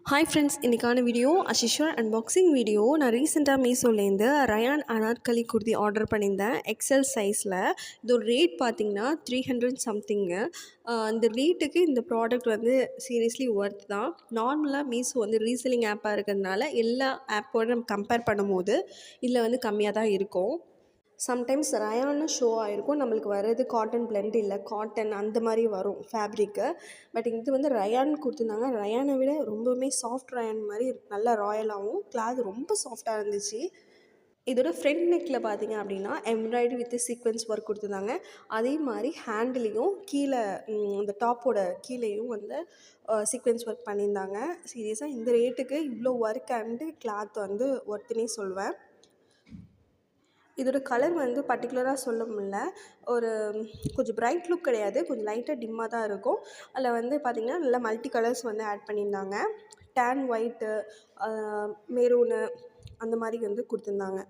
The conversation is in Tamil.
ஹாய் ஃப்ரெண்ட்ஸ், இன்றைக்கான வீடியோ அஷிஷுவல் அன்பாக்சிங் வீடியோ. நான் ரீசெண்டாக மீஷோலேருந்து ரயான் அனார்கலி குர்தி ஆர்டர் பண்ணியிருந்தேன் எக்ஸல் சைஸில். இதோட ரேட் பார்த்திங்கன்னா 300 சம்திங்கு. இந்த ரேட்டுக்கு இந்த ப்ராடக்ட் வந்து சீரியஸ்லி ஒர்த் தான். நார்மலாக மீஷோ வந்து ரீசெல்லிங் ஆப்பாக இருக்கிறதுனால எல்லா ஆப்போடு நம்ம கம்பேர் பண்ணும்போது இதில் வந்து கம்மியாக தான் இருக்கும். சம்டைம்ஸ் ரயான்னு ஷோ ஆகிருக்கும், நம்மளுக்கு வர்றது காட்டன் பிளெண்ட் இல்லை காட்டன் அந்த மாதிரி வரும் ஃபேப்ரிக்கு. பட் இது வந்து ரயான் கொடுத்துருந்தாங்க. ரயானை விட ரொம்பவுமே சாஃப்ட் ரயான் மாதிரி நல்லா ராயலாகவும் கிளாத் ரொம்ப சாஃப்டாக இருந்துச்சு. இதோட ஃப்ரண்ட் நெக்கில் பார்த்தீங்க அப்படின்னா எம்ப்ராய்டரி வித் சீக்வென்ஸ் ஒர்க் கொடுத்துருந்தாங்க. அதே மாதிரி ஹேண்ட்லேயும் கீழே இந்த டாப்போட கீழேயும் வந்து சீக்வென்ஸ் ஒர்க் பண்ணியிருந்தாங்க. சீரியஸாக இந்த ரேட்டுக்கு இவ்வளோ ஒர்க் அண்டு கிளாத் வந்து ஒர்த்துனே சொல்வேன். இதோட கலர் வந்து பர்டிகுலராக சொல்ல முடியல. ஒரு கொஞ்சம் பிரைட் லுக் கிடையாது, கொஞ்சம் லைட்டாக டிம்மாக தான் இருக்கும். அதில் வந்து பார்த்திங்கன்னா நல்லா மல்டி கலர்ஸ் வந்து ஆட் பண்ணியிருந்தாங்க. டேன் ஒயிட்டு, மெரூனு அந்த மாதிரி வந்து கொடுத்துருந்தாங்க.